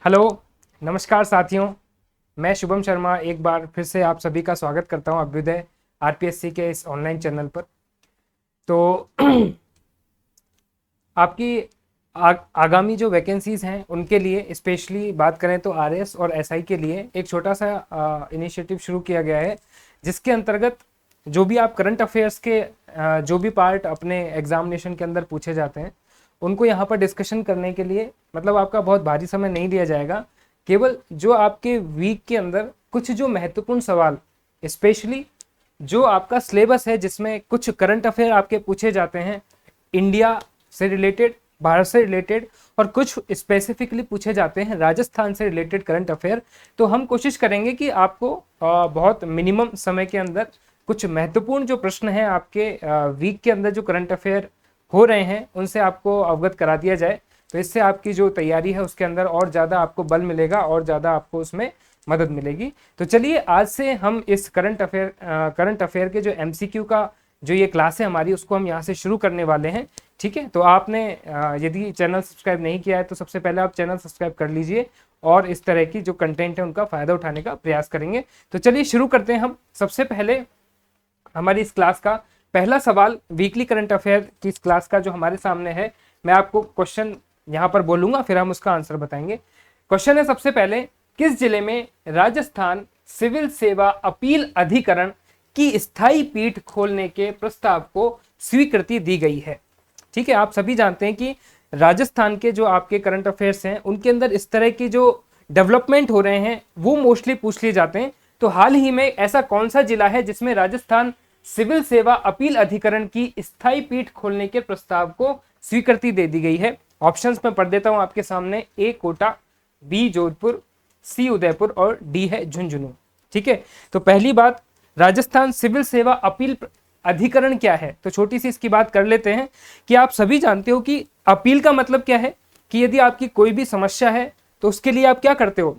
Hello, नमस्कार साथियों। मैं शुभम शर्मा एक बार फिर से आप सभी का स्वागत करता हूं अभ्युदय आरपीएससी के इस ऑनलाइन चैनल पर। तो आपकी आगामी जो वैकेंसीज हैं उनके लिए स्पेशली बात करें तो आरएस और एसआई के लिए एक छोटा सा इनिशिएटिव शुरू किया गया है, जिसके अंतर्गत जो भी आप करंट अफेयर्स के जो भी पार्ट अपने एग्जामिनेशन के अंदर पूछे जाते हैं उनको यहाँ पर डिस्कशन करने के लिए मतलब आपका बहुत भारी समय नहीं दिया जाएगा। केवल जो आपके वीक के अंदर कुछ जो महत्वपूर्ण सवाल, स्पेशली जो आपका सिलेबस है जिसमें कुछ करंट अफेयर आपके पूछे जाते हैं इंडिया से रिलेटेड, भारत से रिलेटेड, और कुछ स्पेसिफिकली पूछे जाते हैं राजस्थान से रिलेटेड करंट अफेयर। तो हम कोशिश करेंगे कि आपको बहुत मिनिमम समय के अंदर कुछ महत्वपूर्ण जो प्रश्न हैं आपके वीक के अंदर जो करंट अफेयर हो रहे हैं उनसे आपको अवगत करा दिया जाए। तो इससे आपकी जो तैयारी है उसके अंदर और ज़्यादा आपको बल मिलेगा और ज़्यादा आपको उसमें मदद मिलेगी। तो चलिए आज से हम इस करंट अफेयर के जो एमसीक्यू का जो ये क्लास है हमारी उसको हम यहाँ से शुरू करने वाले हैं। ठीक है, तो आपने यदि चैनल सब्सक्राइब नहीं किया है तो सबसे पहले आप चैनल सब्सक्राइब कर लीजिए और इस तरह की जो कंटेंट है उनका फ़ायदा उठाने का प्रयास करेंगे। तो चलिए शुरू करते हैं हम। सबसे पहले हमारी इस क्लास का पहला सवाल वीकली करंट अफेयर की इस क्लास का जो हमारे सामने है, मैं आपको क्वेश्चन यहाँ पर बोलूंगा फिर हम उसका आंसर बताएंगे। क्वेश्चन है सबसे पहले, किस जिले में राजस्थान सिविल सेवा अपील अधिकरण की स्थायी पीठ खोलने के प्रस्ताव को स्वीकृति दी गई है? ठीक है, आप सभी जानते हैं कि राजस्थान के जो आपके करंट अफेयर्स हैं उनके अंदर इस तरह की जो डेवलपमेंट हो रहे हैं वो मोस्टली पूछ लिए जाते हैं। तो हाल ही में ऐसा कौन सा जिला है जिसमें राजस्थान सिविल सेवा अपील अधिकरण की स्थायी पीठ खोलने के प्रस्ताव को स्वीकृति दे दी गई है? ऑप्शंस में पढ़ देता हूं आपके सामने। ए कोटा, बी जोधपुर, सी उदयपुर और डी है झुंझुनू। ठीक है, तो पहली बात, राजस्थान सिविल सेवा अपील अधिकरण क्या है? तो छोटी सी इसकी बात कर लेते हैं कि आप सभी जानते हो कि अपील का मतलब क्या है कि यदि आपकी कोई भी समस्या है तो उसके लिए आप क्या करते हो,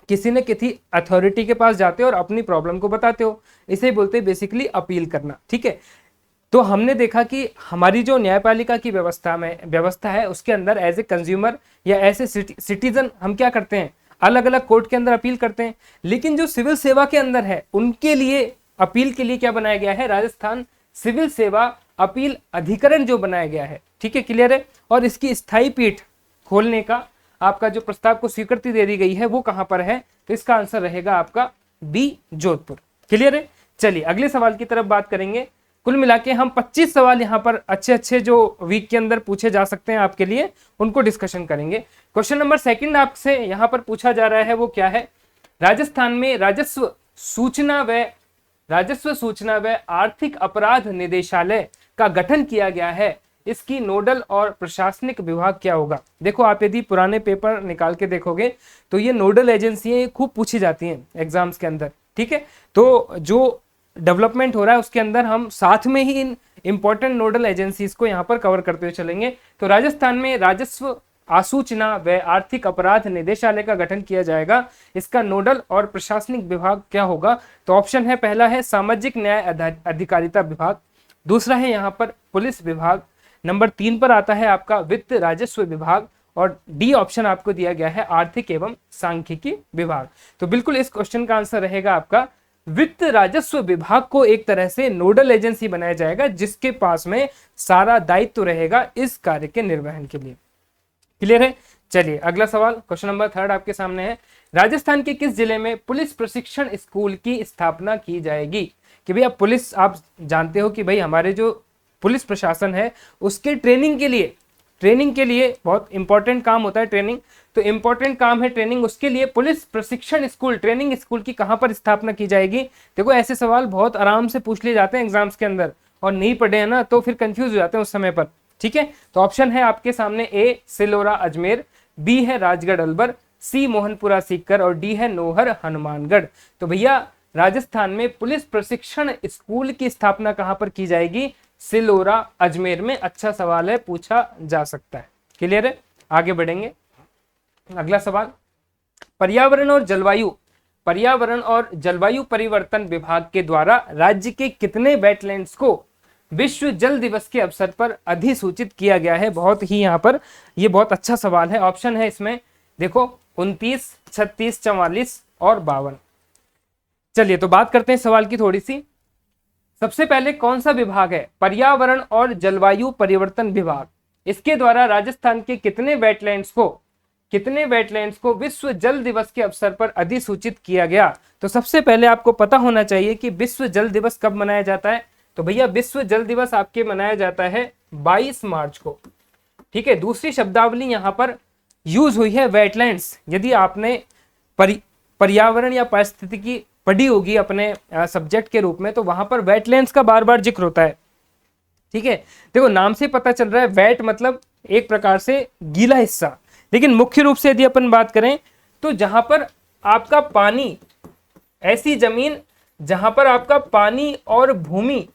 किसी न किसी अथॉरिटी के पास जाते हो और अपनी प्रॉब्लम को बताते हो। इसे बोलते हैं बेसिकली अपील करना। ठीक है, तो हमने देखा कि हमारी जो न्यायपालिका की व्यवस्था है उसके अंदर एज ए कंज्यूमर या एज ए सिटीजन हम क्या करते हैं, अलग अलग कोर्ट के अंदर अपील करते हैं। लेकिन जो सिविल सेवा के अंदर है उनके लिए अपील के लिए क्या बनाया गया है, राजस्थान सिविल सेवा अपील अधिकरण जो बनाया गया है। ठीक है, क्लियर है। और इसकी स्थायी पीठ खोलने का आपका जो प्रस्ताव को स्वीकृति दे दी गई है वो कहां पर है? तो इसका आंसर रहेगा आपका बी जोधपुर। क्लियर है। चलिए अगले सवाल की तरफ बात करेंगे। कुल मिला के हम 25 सवाल यहाँ पर अच्छे जो वीक के अंदर पूछे जा सकते हैं आपके लिए उनको डिस्कशन करेंगे। क्वेश्चन नंबर सेकंड आपसे यहाँ पर पूछा जा रहा है वो क्या है, राजस्थान में राजस्व सूचना व आर्थिक अपराध निदेशालय का गठन किया गया है, इसकी नोडल और प्रशासनिक विभाग क्या होगा? देखो आप यदि पुराने पेपर निकाल के देखोगे तो ये नोडल एजेंसियां खूब पूछी जाती हैं एग्जाम्स के अंदर। ठीक है, तो जो डेवलपमेंट हो रहा है उसके अंदर हम साथ में ही इन इंपॉर्टेंट नोडल एजेंसीज को यहाँ पर कवर करते हुए चलेंगे। तो राजस्थान में राजस्व आसूचना व आर्थिक अपराध निदेशालय का गठन किया जाएगा, इसका नोडल और प्रशासनिक विभाग क्या होगा? तो ऑप्शन है, पहला है सामाजिक न्याय अधिकारिता विभाग, दूसरा है यहाँ पर पुलिस विभाग, नंबर 3 पर आता है आपका वित्त राजस्व विभाग, और डी ऑप्शन आपको दिया गया है आर्थिक एवं सांख्यिकी विभाग। तो बिल्कुल इस क्वेश्चन का आंसर रहेगा आपका वित्त राजस्व विभाग को एक तरह से नोडल एजेंसी बनाया जाएगा जिसके पास में सारा दायित्व रहेगा इस कार्य के निर्वहन के लिए। क्लियर है। चलिए अगला सवाल, क्वेश्चन नंबर 3 आपके सामने है, राजस्थान के किस जिले में पुलिस प्रशिक्षण स्कूल की स्थापना की जाएगी? कि भैया पुलिस, आप जानते हो कि भाई हमारे जो पुलिस प्रशासन है उसके ट्रेनिंग के लिए बहुत इंपॉर्टेंट काम होता है ट्रेनिंग। तो इंपॉर्टेंट काम है ट्रेनिंग, उसके लिए पुलिस प्रशिक्षण स्कूल, ट्रेनिंग स्कूल की कहां पर स्थापना की जाएगी? देखो ऐसे सवाल बहुत आराम से पूछ लिए जाते हैं एग्जाम्स के अंदर और नहीं पढ़े हैं ना तो फिर कंफ्यूज हो जाते हैं उस समय पर। ठीक है, तो ऑप्शन है आपके सामने, ए सिलोरा अजमेर, बी है राजगढ़ अलवर, सी मोहनपुरा सीकर और डी है नोहर हनुमानगढ़। तो भैया राजस्थान में पुलिस प्रशिक्षण स्कूल की स्थापना कहां पर की जाएगी? सिलोरा अजमेर में। अच्छा सवाल है, पूछा जा सकता है। क्लियर है, आगे बढ़ेंगे। अगला सवाल, पर्यावरण और जलवायु परिवर्तन विभाग के द्वारा राज्य के कितने वेटलैंड्स को विश्व जल दिवस के अवसर पर अधिसूचित किया गया है? बहुत ही यहाँ पर ये बहुत अच्छा सवाल है। ऑप्शन है इसमें, देखो 29, 36, 44 और 52। चलिए तो बात करते हैं सवाल की थोड़ी सी। सबसे पहले कौन सा विभाग है? पर्यावरण और जलवायु परिवर्तन विभाग। इसके द्वारा राजस्थान के कितने वेटलैंड्स को विश्व जल दिवस के अवसर पर अधिसूचित किया गया? तो सबसे पहले आपको पता होना चाहिए कि विश्व जल दिवस कब मनाया जाता है। तो भैया विश्व जल दिवस आपके मनाया जाता है 22 मार्च को। ठीक है, दूसरी शब्दावली यहां पर यूज हुई है वेटलैंड्स। यदि आपने पर्यावरण या पारिस्थितिकी पढ़ी होगी अपने सब्जेक्ट के रूप में, तो वहां पर वेटलैंड्स का बार बार जिक्र होता है। ठीक है, देखो नाम से पता चल रहा है, वेट मतलब एक प्रकार से गीला हिस्सा, लेकिन मुख्य रूप से यदि अपन बात करें तो जहां पर आपका पानी, ऐसी जमीन जहां पर आपका पानी और भूमि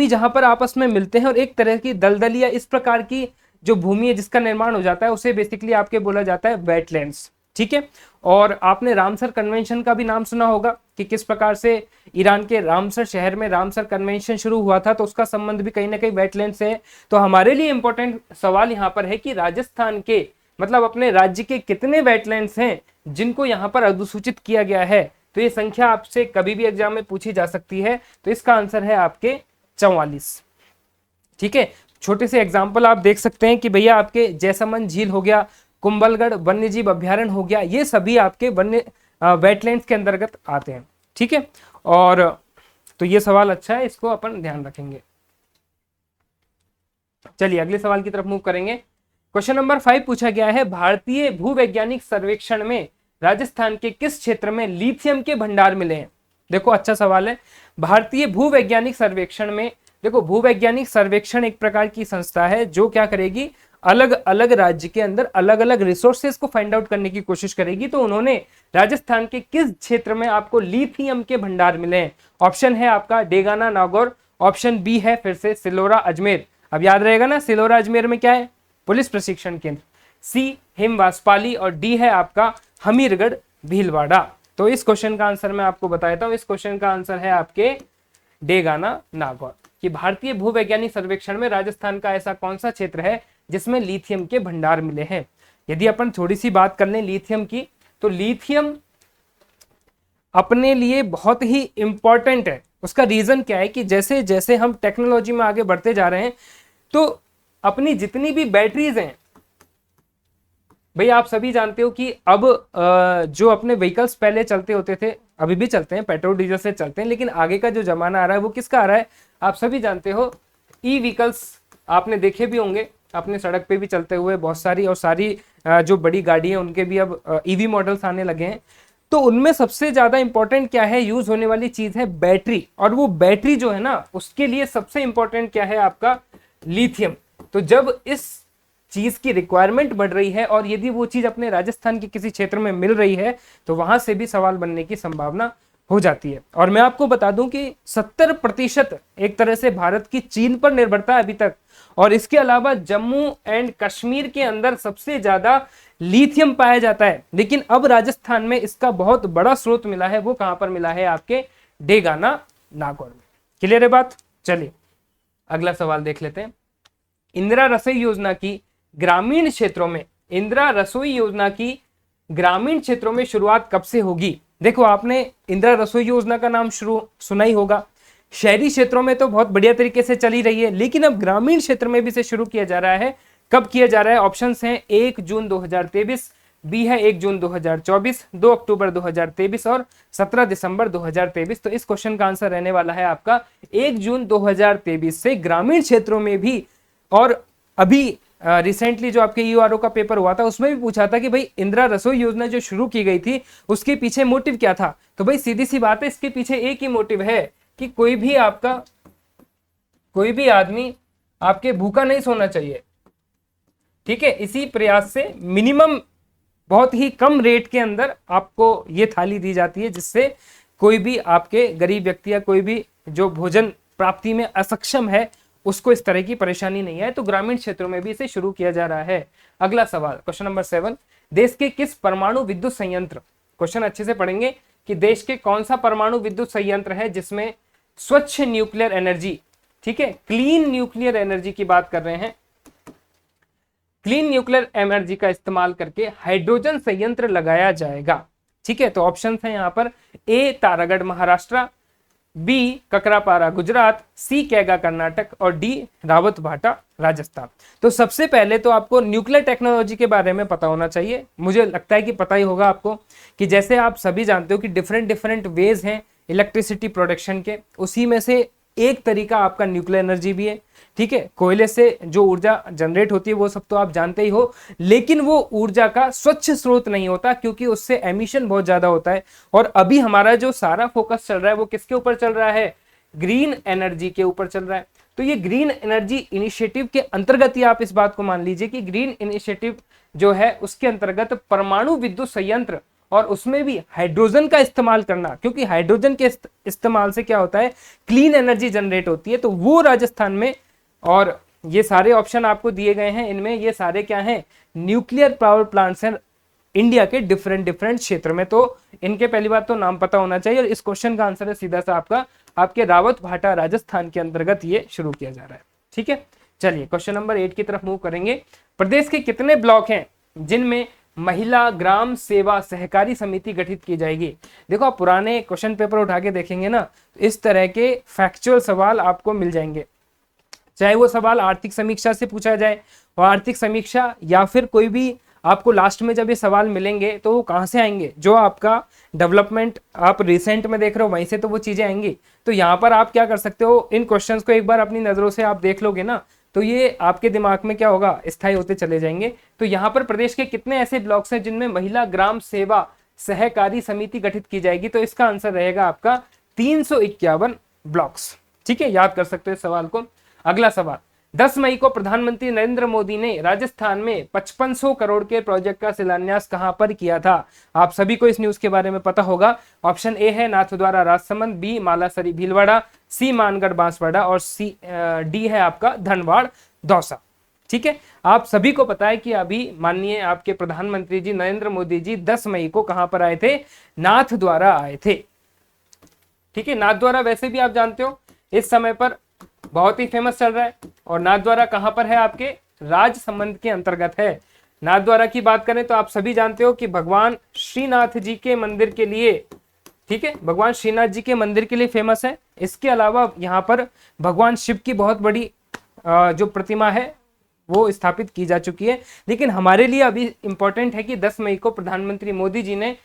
जहां पर आपस में मिलते हैं और एक तरह की दलदल या इस प्रकार की जो भूमि है जिसका निर्माण हो जाता है, उसे बेसिकली आपके बोला जाता है वेटलैंड्स। ठीक है, और आपने रामसर कन्वेंशन का भी नाम सुना होगा कि किस प्रकार से ईरान के रामसर शहर में रामसर कन्वेंशन शुरू हुआ था, तो उसका संबंध भी कहीं ना कहीं वेटलैंड से है। तो हमारे लिए इंपॉर्टेंट सवाल यहाँ पर है कि राजस्थान के मतलब अपने राज्य के कितने वेटलैंड्स हैं जिनको यहाँ पर अधिसूचित किया गया है। तो ये संख्या आपसे कभी भी एग्जाम में पूछी जा सकती है। तो इसका आंसर है आपके 44। ठीक है, छोटे से एग्जाम्पल आप देख सकते हैं कि भैया आपके जैसमंद झील हो गया, कुंभलगढ़ वन्यजीव अभ्यारण्य हो गया, ये सभी आपके वेटलैंड्स के अंतर्गत आते हैं। ठीक है, और तो ये सवाल अच्छा है, इसको अपन ध्यान रखेंगे। चलिए अगले सवाल की तरफ मूव करेंगे। क्वेश्चन नंबर 5 पूछा गया है, भारतीय भूवैज्ञानिक सर्वेक्षण में राजस्थान के किस क्षेत्र में लिथियम के भंडार मिले हैं? देखो अच्छा सवाल है। भारतीय भूवैज्ञानिक सर्वेक्षण में, देखो भूवैज्ञानिक सर्वेक्षण एक प्रकार की संस्था है जो क्या करेगी, अलग अलग राज्य के अंदर अलग अलग रिसोर्सेज को फाइंड आउट करने की कोशिश करेगी। तो उन्होंने राजस्थान के किस क्षेत्र में आपको लिथियम के भंडार मिले हैं? ऑप्शन है आपका डेगाना नागौर, ऑप्शन बी है फिर से सिलोरा अजमेर। अब याद रहेगा ना, सिलोरा अजमेर में क्या है? पुलिस प्रशिक्षण केंद्र। सी हिमवासपाली और डी है आपका हमीरगढ़ भीलवाड़ा। तो इस क्वेश्चन का आंसर मैं आपको बता देता हूं। इस क्वेश्चन का आंसर है आपके डेगाना नागौर, कि भारतीय भूवैज्ञानिक सर्वेक्षण में राजस्थान का ऐसा कौन सा क्षेत्र है जिसमें लिथियम के भंडार मिले हैं। यदि अपन थोड़ी सी बात कर लें लिथियम की, तो लिथियम अपने लिए बहुत ही इंपॉर्टेंट है। उसका रीजन क्या है कि जैसे जैसे हम टेक्नोलॉजी में आगे बढ़ते जा रहे हैं, तो अपनी जितनी भी बैटरीज हैं, भाई आप सभी जानते हो कि अब जो अपने व्हीकल्स पहले चलते होते थे, अभी भी चलते हैं, पेट्रोल डीजल से चलते हैं, लेकिन आगे का जो जमाना आ रहा है वो किसका आ रहा है? आप सभी जानते हो, ई व्हीकल्स आपने देखे भी होंगे, अपने सड़क पे भी चलते हुए बहुत सारी, और सारी जो बड़ी गाड़ी है उनके भी अब ईवी मॉडल्स आने लगे हैं। तो उनमें सबसे ज्यादा इंपॉर्टेंट क्या है, यूज होने वाली चीज है बैटरी। और वो बैटरी जो है ना, उसके लिए सबसे इंपॉर्टेंट क्या है आपका? लिथियम। तो जब इस चीज की रिक्वायरमेंट बढ़ रही है और यदि वो चीज अपने राजस्थान के किसी क्षेत्र में मिल रही है, तो वहां से भी सवाल बनने की संभावना हो जाती है। और मैं आपको बता दूं कि 70% एक तरह से भारत की चीन पर निर्भरता है अभी तक। और इसके अलावा जम्मू एंड कश्मीर के अंदर सबसे ज्यादा लिथियम पाया जाता है, लेकिन अब राजस्थान में इसका बहुत बड़ा स्रोत मिला है। वो कहां पर मिला है? आपके डेगाना नागौर में। क्लियर है बात? चलिए अगला सवाल देख लेते हैं। इंदिरा रसोई योजना की ग्रामीण क्षेत्रों में शुरुआत कब से होगी? देखो आपने इंदिरा रसोई योजना का नाम सुना ही होगा। शहरी क्षेत्रों में तो बहुत बढ़िया तरीके से चली रही है, लेकिन अब ग्रामीण क्षेत्र में भी इसे शुरू किया जा रहा है। कब किया जा रहा है? ऑप्शंस हैं 1 जून 2023, बी है 1 जून 2024, 2 अक्टूबर 2023 और 17 दिसंबर 2023। तो इस क्वेश्चन का आंसर रहने वाला है आपका 1 जून 2023 से ग्रामीण क्षेत्रों में भी। और अभी रिसेंटली जो आपके यूआरओ का पेपर हुआ था उसमें भी पूछा था कि भाई इंदिरा रसोई योजना जो शुरू की गई थी उसके पीछे मोटिव क्या था? तो भाई सीधी सी बात है, इसके पीछे एक ही मोटिव है कि कोई भी आदमी आपके भूखा नहीं सोना चाहिए। ठीक है, इसी प्रयास से मिनिमम बहुत ही कम रेट के अंदर आपको ये थाली दी जाती है, जिससे कोई भी आपके गरीब व्यक्ति या कोई भी जो भोजन प्राप्ति में असक्षम है उसको इस तरह की परेशानी नहीं है। तो ग्रामीण क्षेत्रों में भी इसे शुरू किया जा रहा है। अगला सवाल, क्वेश्चन नंबर 7, देश के किस परमाणु विद्युत संयंत्र, क्वेश्चन अच्छे से पढ़ेंगे कि देश के कौन सा परमाणु विद्युत संयंत्र है जिसमें स्वच्छ न्यूक्लियर एनर्जी, ठीक है, क्लीन न्यूक्लियर एनर्जी की बात कर रहे हैं, क्लीन न्यूक्लियर एनर्जी का इस्तेमाल करके हाइड्रोजन संयंत्र लगाया जाएगा। ठीक है, तो ऑप्शन है यहाँ पर ए तारागढ़ महाराष्ट्र, बी ककरापारा गुजरात, सी कैगा कर्नाटक और डी रावतभाटा राजस्थान। तो सबसे पहले तो आपको न्यूक्लियर टेक्नोलॉजी के बारे में पता होना चाहिए, मुझे लगता है कि पता ही होगा आपको, कि जैसे आप सभी जानते हो कि डिफरेंट डिफरेंट वेज हैं इलेक्ट्रिसिटी प्रोडक्शन के, उसी में से एक तरीका आपका न्यूक्लियर एनर्जी भी है। ठीक है, कोयले से जो ऊर्जा जनरेट होती है वो सब तो आप जानते ही हो, लेकिन वो ऊर्जा का स्वच्छ स्रोत नहीं होता, क्योंकि उससे एमिशन बहुत ज्यादा होता है। और अभी हमारा जो सारा फोकस चल रहा है वो किसके ऊपर चल रहा है? ग्रीन एनर्जी के ऊपर चल रहा है। तो ये ग्रीन एनर्जी इनिशिएटिव के अंतर्गत ही आप इस बात को मान लीजिए कि ग्रीन इनिशिएटिव जो है उसके अंतर्गत परमाणु विद्युत संयंत्र और उसमें भी हाइड्रोजन का इस्तेमाल करना, क्योंकि हाइड्रोजन के इस्तेमाल से क्या होता है, क्लीन एनर्जी जनरेट होती है, तो वो राजस्थान में। और ये सारे ऑप्शन आपको दिए गए हैं, इनमें ये सारे क्या हैं, न्यूक्लियर पावर प्लांट्स हैं इंडिया के डिफरेंट डिफरेंट क्षेत्र में। तो इनके पहली बात तो नाम पता होना चाहिए। और इस क्वेश्चन का आंसर है सीधा सा आपका, आपके रावतभाटा राजस्थान के अंतर्गत ये शुरू किया जा रहा है। ठीक है, चलिए क्वेश्चन नंबर 8 की तरफ मूव करेंगे। प्रदेश के कितने ब्लॉक हैं जिनमें महिला ग्राम सेवा सहकारी समिति गठित की जाएगी? देखो, आप पुराने क्वेश्चन पेपर उठा के देखेंगे ना, इस तरह के फैक्चुअल सवाल आपको मिल जाएंगे, चाहे वो सवाल आर्थिक समीक्षा से पूछा जाए, और आर्थिक समीक्षा या फिर कोई भी आपको लास्ट में जब ये सवाल मिलेंगे तो वो कहाँ से आएंगे, जो आपका डेवलपमेंट आप रिसेंट में देख रहे हो वहीं से तो वो चीजें आएंगी। तो यहाँ पर आप क्या कर सकते हो, इन क्वेश्चंस को एक बार अपनी नजरों से आप देख लोगे ना, तो ये आपके दिमाग में क्या होगा, स्थायी होते चले जाएंगे। तो यहाँ पर प्रदेश के कितने ऐसे ब्लॉक्स हैं जिनमें महिला ग्राम सेवा सहकारी समिति गठित की जाएगी? तो इसका आंसर रहेगा आपका 351 ब्लॉक्स। ठीक है, याद कर सकते हो इस सवाल को। अगला सवाल, 10 मई को प्रधानमंत्री नरेंद्र मोदी ने राजस्थान में 5500 करोड़ के प्रोजेक्ट का शिलान्यास कहां पर किया था? आप सभी को इस न्यूज के बारे में पता होगा। ऑप्शन ए है नाथद्वारा राजसमंद, बी मालासरी भीलवाड़ा, सी मानगढ़ बांसवाड़ा और सी डी है आपका धनवाड़ दौसा। ठीक है, आप सभी को पता है कि अभी माननीय आपके प्रधानमंत्री जी नरेंद्र मोदी जी 10 मई को कहां पर आए थे? नाथद्वारा आए थे। ठीक है, नाथद्वारा वैसे भी आप जानते हो इस समय पर बहुत ही फेमस चल रहा है। और नाथद्वारा कहां पर है? आपके राजसमंद के अंतर्गत है। नाथद्वारा की बात करें तो आप सभी जानते हो कि भगवान श्रीनाथ जी के मंदिर के लिए, ठीक है, भगवान श्रीनाथ जी के मंदिर के लिए फेमस है। इसके अलावा यहाँ पर भगवान शिव की बहुत बड़ी जो प्रतिमा है वो स्थापित की जा चुकी है। लेकिन हमारे लिए अभी इंपॉर्टेंट है कि 10 मई को प्रधानमंत्री मोदी जी ने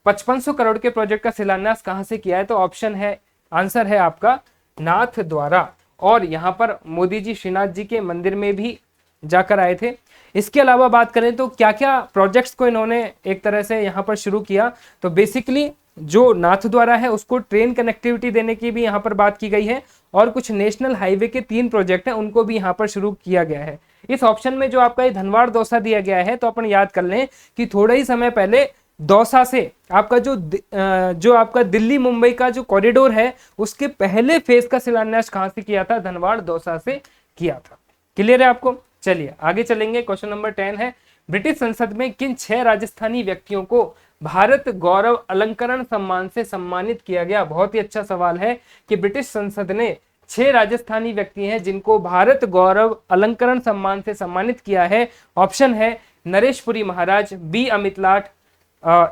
5500 करोड़ के प्रोजेक्ट का शिलान्यास कहां से किया है? तो ऑप्शन है, आंसर है आपका नाथद्वारा। और यहाँ पर मोदी जी श्रीनाथ जी के मंदिर में भी जाकर आए थे। इसके अलावा बात करें तो क्या क्या प्रोजेक्ट्स को इन्होंने एक तरह से यहाँ पर शुरू किया, तो बेसिकली जो नाथद्वारा है उसको ट्रेन कनेक्टिविटी देने की भी यहाँ पर बात की गई है, और कुछ नेशनल हाईवे के 3 प्रोजेक्ट हैं उनको भी यहाँ पर शुरू किया गया है। इस ऑप्शन में जो आपका ये धनवाड़ दौसा दिया गया है, तो अपन याद कर लें कि थोड़ा ही समय पहले दौसा से आपका जो आपका दिल्ली मुंबई का जो कॉरिडोर है उसके पहले फेज का शिलान्यास कहां से किया था? धनवाड़ दौसा से किया था। क्लियर है आपको? चलिए आगे चलेंगे। क्वेश्चन नंबर 10 है, ब्रिटिश संसद में किन 6 राजस्थानी व्यक्तियों को भारत गौरव अलंकरण सम्मान से सम्मानित किया गया? बहुत ही अच्छा सवाल है कि ब्रिटिश संसद ने 6 राजस्थानी व्यक्ति हैं जिनको भारत गौरव अलंकरण सम्मान से सम्मानित किया है। ऑप्शन है Nareshpuri Maharaj, B Amit Lat,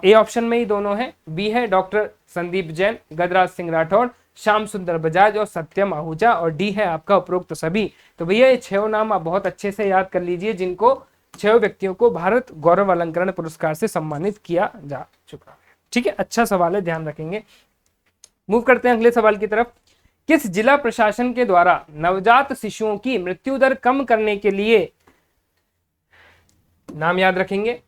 A option में ही दोनों है, बी है डॉक्टर संदीप जैन, गजराज सिंह राठौड़, श्याम सुंदर बजाज और सत्यम आहूजा, और डी है आपका उपरोक्त सभी। तो भैया ये 6 नाम आप बहुत अच्छे से याद कर लीजिए जिनको 6 व्यक्तियों को भारत गौरव अलंकरण पुरस्कार से सम्मानित किया जा चुका है। ठीक है, अच्छा सवाल है, ध्यान रखेंगे। मूव करते हैं अगले सवाल की तरफ। किस जिला प्रशासन के द्वारा नवजात शिशुओं की मृत्यु दर कम करने के लिए, नाम याद रखेंगे,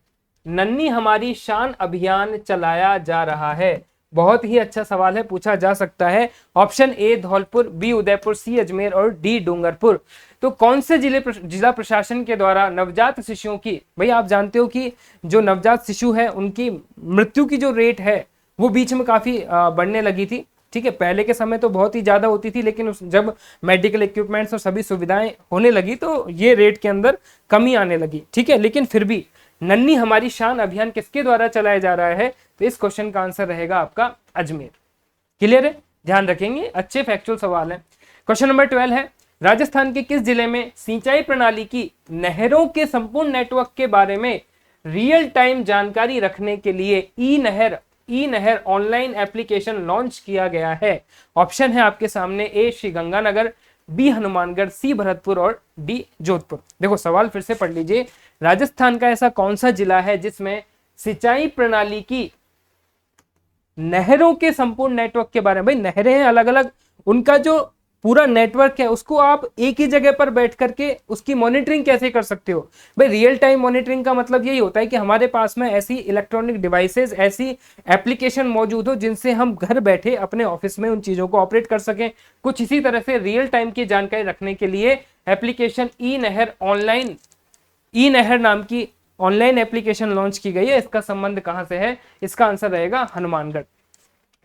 नन्ही हमारी शान अभियान चलाया जा रहा है? बहुत ही अच्छा सवाल है, पूछा जा सकता है। Option A Dholpur, B Udaipur, C Ajmer और डी डूंगरपुर। तो कौन से जिला प्रशासन के द्वारा नवजात शिशुओं की, भाई आप जानते हो कि जो नवजात शिशु है उनकी मृत्यु की जो रेट है वो बीच में काफी बढ़ने लगी थी। ठीक है, पहले के समय तो बहुत ही ज्यादा होती थी, लेकिन जब मेडिकल इक्विपमेंट्स और सभी सुविधाएं होने लगी तो ये रेट के अंदर कमी आने लगी। ठीक है, लेकिन फिर भी नन्ही हमारी शान अभियान किसके द्वारा चलाया जा रहा है? तो इस क्वेश्चन का आंसर रहेगा आपका अजमेर। क्लियर है, ध्यान रखेंगे, अच्छे फैक्चुअल सवाल है। क्वेश्चन नंबर 12 है, राजस्थान के किस जिले में सिंचाई प्रणाली की नहरों के संपूर्ण नेटवर्क के बारे में रियल टाइम जानकारी रखने के लिए ई नहर ऑनलाइन एप्लीकेशन लॉन्च किया गया है? ऑप्शन है आपके सामने, ए श्री गंगानगर, बी हनुमानगढ़, सी भरतपुर और डी जोधपुर। देखो सवाल फिर से पढ़ लीजिए, राजस्थान का ऐसा कौन सा जिला है जिसमें सिंचाई प्रणाली की नहरों के संपूर्ण नेटवर्क के बारे में, भाई नहरें हैं अलग अलग, उनका जो पूरा नेटवर्क है उसको आप एक ही जगह पर बैठ करके उसकी मॉनिटरिंग कैसे कर सकते हो? भाई रियल टाइम मॉनिटरिंग का मतलब यही होता है कि हमारे पास में ऐसी इलेक्ट्रॉनिक डिवाइसेस, ऐसी एप्लीकेशन मौजूद हो जिनसे हम घर बैठे अपने ऑफिस में उन चीजों को ऑपरेट कर सकें। कुछ इसी तरह से रियल टाइम की जानकारी रखने के लिए एप्लीकेशन ई नहर नाम की ऑनलाइन एप्लीकेशन लॉन्च की गई है। इसका संबंध कहां से है? इसका आंसर रहेगा हनुमानगढ़।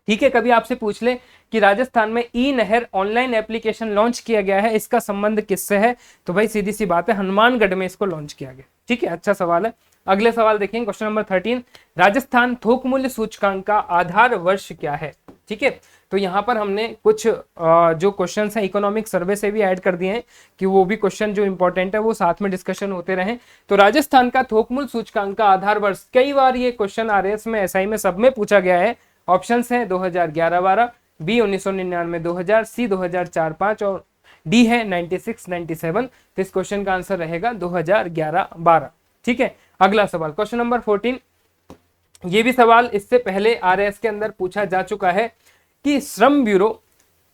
ठीक है, कभी आपसे पूछ ले कि राजस्थान में ई नहर ऑनलाइन एप्लीकेशन लॉन्च किया गया है, इसका संबंध किससे है? तो भाई सीधी सी बात है, हनुमानगढ़ में इसको लॉन्च किया गया। ठीक है, अच्छा सवाल है। अगले सवाल देखेंगे, क्वेश्चन नंबर 13, राजस्थान थोक मूल्य सूचकांक का आधार वर्ष क्या है? ठीक है, तो यहाँ पर हमने कुछ जो क्वेश्चन है इकोनॉमिक सर्वे से भी ऐड कर दिए हैं कि वो भी क्वेश्चन जो इंपॉर्टेंट है वो साथ में डिस्कशन होते रहे। तो राजस्थान का थोक मूल्य सूचकांक का आधार वर्ष, कई बार ये क्वेश्चन आरएएस में, एसआई में, सब में पूछा गया है। ऑप्शंस हैं 2011-12, बी 1999-2000, सी 2004-5 और डी है 96-97। तो इस क्वेश्चन का आंसर रहेगा 2011-12। ठीक है, अगला सवाल क्वेश्चन नंबर 14, ये भी सवाल इससे पहले आरएएस के अंदर पूछा जा चुका है कि श्रम ब्यूरो,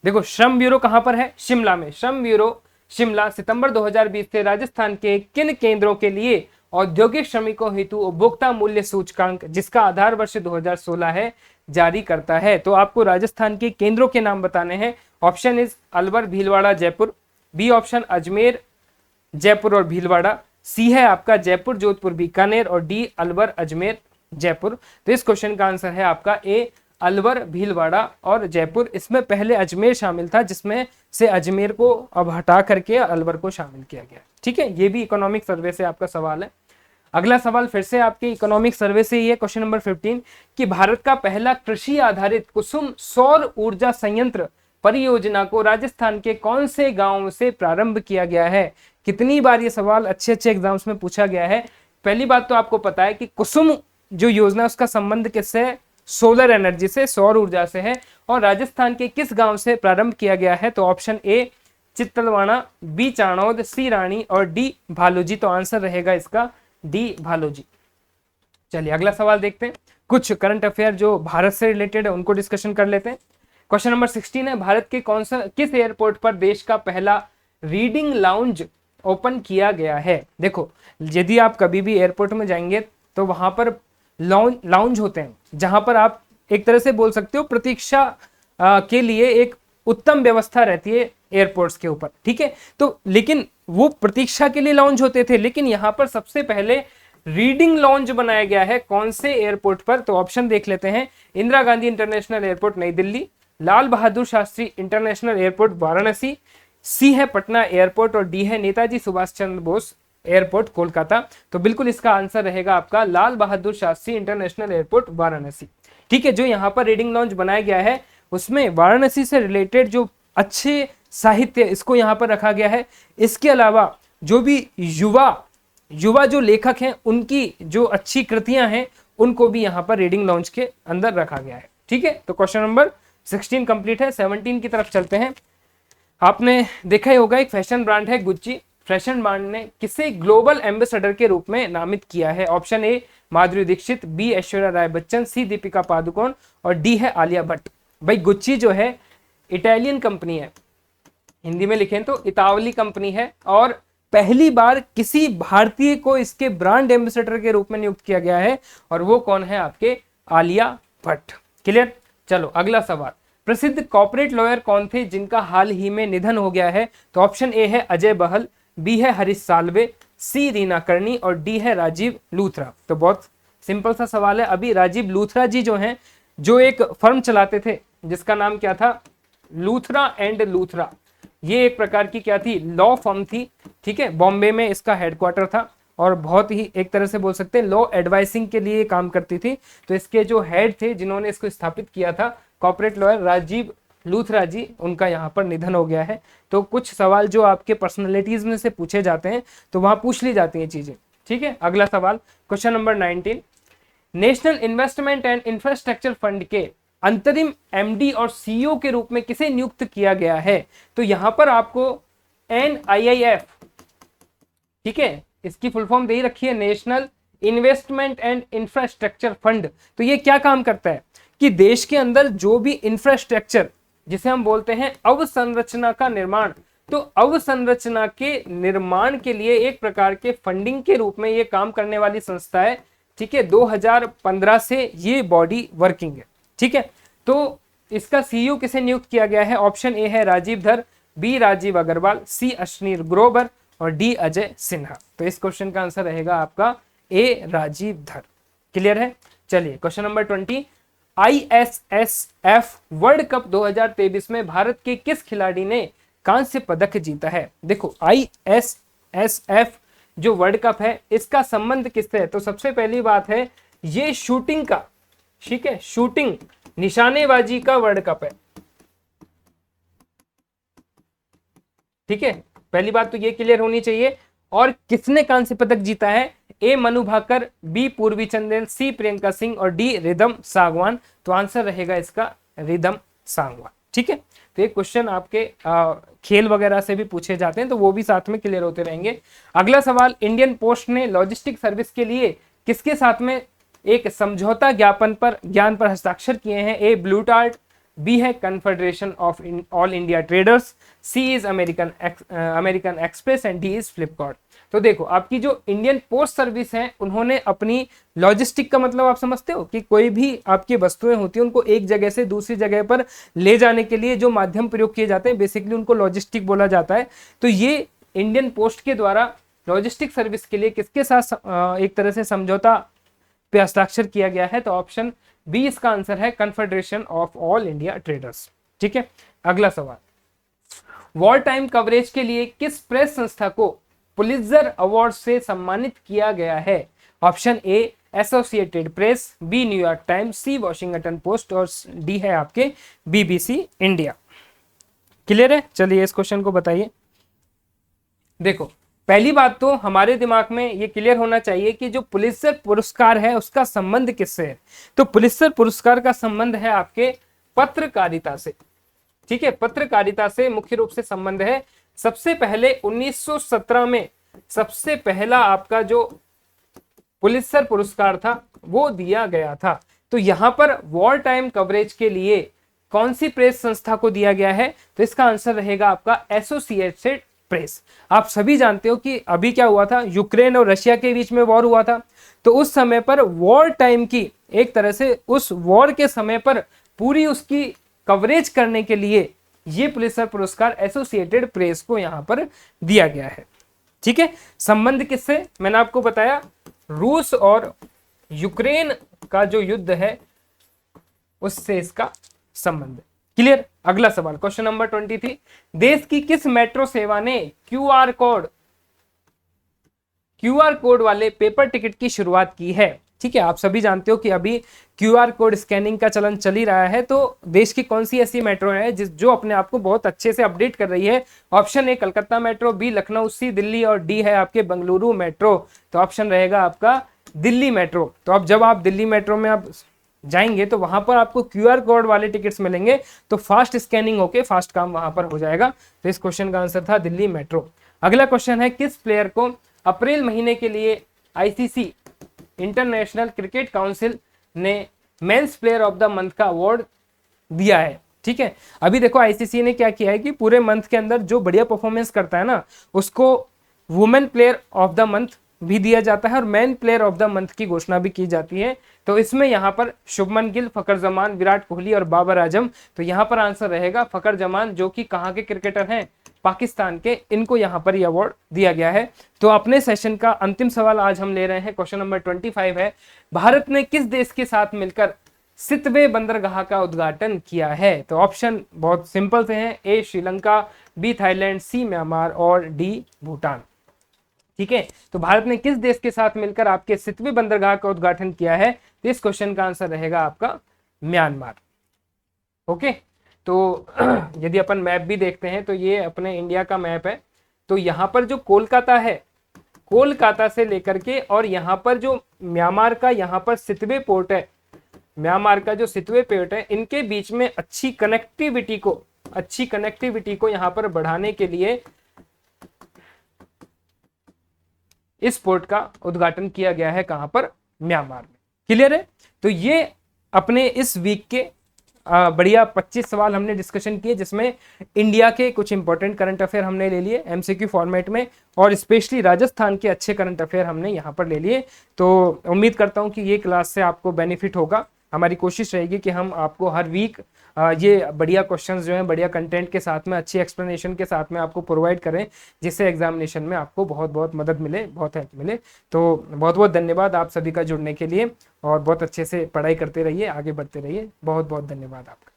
देखो श्रम ब्यूरो कहां पर है? शिमला में। श्रम ब्यूरो शिमला सितंबर 2020 से राजस्थान के किन केंद्रों के लिए औद्योगिक श्रमिकों हेतु उपभोक्ता मूल्य सूचकांक, जिसका आधार वर्ष 2016 है, जारी करता है? तो आपको राजस्थान के केंद्रों के नाम बताने हैं। Option is Alwar, Bhilwara, Jaipur, B option Ajmer, Jaipur और भीलवाड़ा, सी है आपका जयपुर, जोधपुर, बीकानेर और डी अलवर, अजमेर, जयपुर। तो इस क्वेश्चन का आंसर है आपका ए अलवर, भीलवाड़ा और जयपुर। इसमें पहले अजमेर शामिल था, जिसमें से अजमेर को अब हटा करके अलवर को शामिल किया गया। ठीक है, ये भी इकोनॉमिक सर्वे से आपका सवाल है। अगला सवाल फिर से आपके इकोनॉमिक सर्वे से ही है, क्वेश्चन नंबर 15, कि भारत का पहला कृषि आधारित कुसुम सौर ऊर्जा संयंत्र परियोजना को राजस्थान के कौन से गांव से प्रारंभ किया गया है? कितनी बार ये सवाल अच्छे एग्जाम्स में पूछा गया है। पहली बात तो आपको पता है कि कुसुम जो योजना उसका संबंध किससे है? सोलर एनर्जी से, सौर ऊर्जा से है। और राजस्थान के किस गांव से प्रारंभ किया गया है? तो ऑप्शन ए चित्तलवाड़ा, बी चाणोद, सी रानी और डी भालूजी। तो आंसर रहेगा इसका डी भालूजी। चलिए अगला सवाल देखते हैं, कुछ करंट अफेयर जो भारत से रिलेटेड है उनको डिस्कशन कर लेते हैं। क्वेश्चन नंबर 16 है, भारत के किस एयरपोर्ट पर देश का पहला रीडिंग लाउंज ओपन किया गया है? देखो यदि आप कभी भी एयरपोर्ट में जाएंगे तो वहां पर लाउंज होते हैं, जहां पर आप एक तरह से बोल सकते हो प्रतीक्षा के लिए एक उत्तम व्यवस्था रहती है एयरपोर्ट्स के ऊपर। ठीक है, तो लेकिन वो प्रतीक्षा के लिए लाउंज होते थे, लेकिन यहाँ पर सबसे पहले रीडिंग लाउंज बनाया गया है। कौन से एयरपोर्ट पर? तो ऑप्शन देख लेते हैं, इंदिरा गांधी इंटरनेशनल एयरपोर्ट नई दिल्ली, लाल बहादुर शास्त्री इंटरनेशनल एयरपोर्ट वाराणसी, सी है पटना एयरपोर्ट और डी है नेताजी सुभाष चंद्र बोस एयरपोर्ट कोलकाता। तो बिल्कुल इसका आंसर रहेगा आपका लाल बहादुर शास्त्री इंटरनेशनल एयरपोर्ट वाराणसी। ठीक है, जो यहाँ पर रीडिंग लाउंज बनाया गया है उसमें वाराणसी से रिलेटेड जो अच्छे साहित्य इसको यहाँ पर रखा गया है। इसके अलावा जो भी युवा जो लेखक हैं उनकी जो अच्छी कृतियां हैं उनको भी यहाँ पर रीडिंग लाउंज के अंदर रखा गया है। ठीक है, तो क्वेश्चन नंबर 16 कंप्लीट है। 17 की तरफ चलते हैं। आपने देखा ही होगा एक फैशन ब्रांड है गुच्ची, फैशन ब्रांड ने किसे ग्लोबल एम्बेसडर के रूप में नामित किया है? Option A Madhuri Dixit, B Aishwarya Rai Bachchan, C Deepika Padukone और डी है आलिया भट्ट। भाई गुच्ची जो है इटालियन कंपनी है, हिंदी में लिखें तो इतावली कंपनी है, और पहली बार किसी भारतीय को इसके ब्रांड एम्बेसडर के रूप में नियुक्त किया गया है, और वो कौन है? आपके आलिया भट्ट। क्लियर? चलो अगला सवाल, प्रसिद्ध कॉर्पोरेट लॉयर कौन थे जिनका हाल ही में निधन हो गया है? तो ऑप्शन ए है अजय बहल, बी है हरीश साल्वे, सी रीना कर्णी और डी है राजीव लूथरा। तो बहुत सिंपल सा सवाल है। अभी राजीव लूथरा जी जो हैं, जो एक फर्म चलाते थे जिसका नाम क्या था? लूथरा एंड लूथरा। ये एक प्रकार की क्या थी? लॉ फर्म थी। ठीक है, बॉम्बे में इसका हेडक्वार्टर था और बहुत ही एक तरह से बोल सकते हैं लॉ एडवाइसिंग के लिए काम करती थी। तो इसके जो हेड थे जिन्होंने इसको स्थापित किया था, कॉर्पोरेट लॉयर राजीव लूथरा जी, उनका यहाँ पर निधन हो गया है। तो कुछ सवाल जो आपके पर्सनैलिटीज में से पूछे जाते हैं तो वहां पूछ ली जाती हैं चीजें। ठीक है, अगला सवाल question number 19, national investment and infrastructure fund के अंतरिम एमडी और सीईओ के रूप में किसे नियुक्त किया गया है? तो यहां पर आपको NIIF, ठीक है, इसकी फुल फॉर्म दे ही रखी है, national investment and infrastructure fund. तो ये क्या काम करता है कि देश के अंदर जो भी इंफ्रास्ट्रक्चर, जिसे हम बोलते हैं अवसंरचना का निर्माण, तो अवसंरचना के निर्माण के लिए एक प्रकार के फंडिंग के रूप में ये काम करने वाली संस्था है। ठीक है, 2015 से ये बॉडी वर्किंग है। ठीक है, तो इसका सीईओ किसे नियुक्त किया गया है? ऑप्शन ए है राजीव धर, बी राजीव अग्रवाल, सी अश्विनी ग्रोवर और डी अजय सिन्हा। तो इस क्वेश्चन का आंसर रहेगा आपका ए राजीव धर। क्लियर है? चलिए question number 20, ISSF world cup 2023 में भारत के किस खिलाड़ी ने कांस्य पदक जीता है? देखो ISSF जो वर्ल्ड कप है इसका संबंध किससे है? तो सबसे पहली बात है ये शूटिंग का, ठीक है, शूटिंग निशानेबाजी का वर्ल्ड कप है। ठीक है, पहली बात तो ये क्लियर होनी चाहिए। और किसने कांस्य पदक जीता है? ए मनु भाकर, बी पूर्वी चंदेल, सी प्रियंका सिंह और डी रिदम सागवान। तो आंसर रहेगा इसका रिदम सागवान। ठीक है, तो ये क्वेश्चन आपके खेल वगैरह से भी पूछे जाते हैं तो वो भी साथ में क्लियर होते रहेंगे। अगला सवाल, इंडियन पोस्ट ने लॉजिस्टिक सर्विस के लिए किसके साथ में एक समझौता ज्ञान पर हस्ताक्षर किए हैं? ए ब्लू टार्ट, बी है Confederation of All India Traders, C is American Express and D is Flipkart. तो देखो आपकी जो इंडियन पोस्ट सर्विस है उन्होंने अपनी लॉजिस्टिक का मतलब आप समझते हो कि कोई भी आपकी वस्तुएं होती हैं उनको एक जगह से दूसरी जगह पर ले जाने के लिए जो माध्यम प्रयोग किए जाते हैं बेसिकली उनको लॉजिस्टिक बोला जाता है। तो ये इंडियन पोस्ट के द्वारा लॉजिस्टिक सर्विस के लिए किसके साथ एक तरह से समझौता पे हस्ताक्षर किया गया है? तो ऑप्शन बी इसका आंसर है, Confederation of All India traders. ठीक है, अगला सवाल, वॉर टाइम कवरेज के लिए किस प्रेस संस्था को पुलित्जर अवार्ड से सम्मानित किया गया है? Option A Associated Press, B New York Times, C Washington Post और डी है आपके BBC इंडिया। क्लियर है? चलिए इस क्वेश्चन को बताइए। देखो पहली बात तो हमारे दिमाग में ये क्लियर होना चाहिए कि जो पुलित्जर पुरस्कार है उसका संबंध किससे है? तो पुलित्जर पुरस्कार का संबंध है आपके पत्रकारिता से। ठीक है, पत्रकारिता से मुख्य रूप से संबंध है। सबसे पहले 1917 में सबसे पहला आपका जो पुलित्जर पुरस्कार था वो दिया गया था। तो यहां पर वॉर टाइम कवरेज के लिए कौन सी प्रेस संस्था को दिया गया है? तो इसका आंसर रहेगा आपका एसोसिएटेड प्रेस। आप सभी जानते हो कि अभी क्या हुआ था, यूक्रेन और रशिया के बीच में वॉर हुआ था। तो उस समय पर वॉर टाइम की एक तरह से उस वॉर के समय पर पूरी उसकी कवरेज करने के लिए ये पुलित्जर पुरस्कार एसोसिएटेड प्रेस को यहां पर दिया गया है। ठीक है, संबंध किससे? मैंने आपको बताया रूस और यूक्रेन का जो युद्ध है उससे इसका संबंध। क्लियर? अगला सवाल क्वेश्चन नंबर 23, देश की किस मेट्रो सेवा ने क्यूआर कोड वाले पेपर टिकट की शुरुआत की है? ठीक है, आप सभी जानते हो कि अभी क्यूआर कोड स्कैनिंग का चलन चल ही रहा है। तो देश की कौन सी ऐसी मेट्रो है जो अपने आप को बहुत अच्छे से अपडेट कर रही है? Option A Calcutta metro, B Lucknow, C Delhi और डी है आपके बेंगलुरु मेट्रो। तो ऑप्शन रहेगा आपका दिल्ली मेट्रो। तो अब जब आप दिल्ली मेट्रो में आप जाएंगे तो वहां पर आपको क्यूआर कोड वाले टिकट्स मिलेंगे तो फास्ट स्कैनिंग होके फास्ट काम वहां पर हो जाएगा। तो इस क्वेश्चन का आंसर था दिल्ली मेट्रो। अगला क्वेश्चन है, किस प्लेयर को अप्रैल महीने के लिए ICC इंटरनेशनल क्रिकेट काउंसिल ने men's player of the month का अवार्ड दिया है? ठीक है, अभी देखो ICC ने क्या किया है कि पूरे मंथ के अंदर जो बढ़िया परफॉर्मेंस करता है ना उसको women player of the month भी दिया जाता है और man player of the month की घोषणा भी की जाती है। तो इसमें यहाँ पर शुभमन गिल, फकर जमान, विराट कोहली और बाबर आजम। तो यहाँ पर आंसर रहेगा फकर जमान, जो कि कहाँ के क्रिकेटर हैं? पाकिस्तान के। इनको यहाँ पर यह अवार्ड दिया गया है। तो अपने सेशन का अंतिम सवाल आज हम ले रहे हैं, क्वेश्चन नंबर 25 है, भारत ने किस देश के साथ मिलकर सितवे बंदरगाह का उद्घाटन किया है? तो ऑप्शन बहुत सिंपल से हैं, ए श्रीलंका, बी थाईलैंड, सी म्यांमार और डी भूटान। ठीक है, तो भारत ने किस देश के साथ मिलकर आपके सितवे बंदरगाह का उद्घाटन किया है? तो इस क्वेश्चन का आंसर रहेगा आपका म्यांमार। ओके, तो यदि अपन मैप भी देखते हैं तो ये अपने इंडिया का मैप है। तो यहाँ पर जो कोलकाता है, कोलकाता से लेकर के और यहाँ पर जो म्यांमार का यहाँ पर सितवे पोर्ट है, म्यांमार का जो सितवे पोर्ट है, इनके बीच में अच्छी कनेक्टिविटी को यहाँ पर बढ़ाने के लिए इस पोर्ट का उद्घाटन किया गया है। कहां पर? म्यांमार में। क्लियर है? तो ये अपने इस वीक के बढ़िया 25 सवाल हमने डिस्कशन किए, जिसमें इंडिया के कुछ इंपॉर्टेंट करंट अफेयर हमने ले लिए एमसीक्यू फॉर्मेट में, और स्पेशली राजस्थान के अच्छे करंट अफेयर हमने यहाँ पर ले लिए। तो उम्मीद करता हूँ कि ये क्लास से आपको बेनिफिट होगा। हमारी कोशिश रहेगी कि हम आपको हर वीक ये बढ़िया क्वेश्चंस जो हैं बढ़िया कंटेंट के साथ में, अच्छी एक्सप्लेनेशन के साथ में आपको प्रोवाइड करें, जिससे एग्जामिनेशन में आपको बहुत बहुत मदद मिले, बहुत हेल्प मिले। तो बहुत बहुत धन्यवाद आप सभी का जुड़ने के लिए, और बहुत अच्छे से पढ़ाई करते रहिए, आगे बढ़ते रहिए। बहुत बहुत धन्यवाद आपका।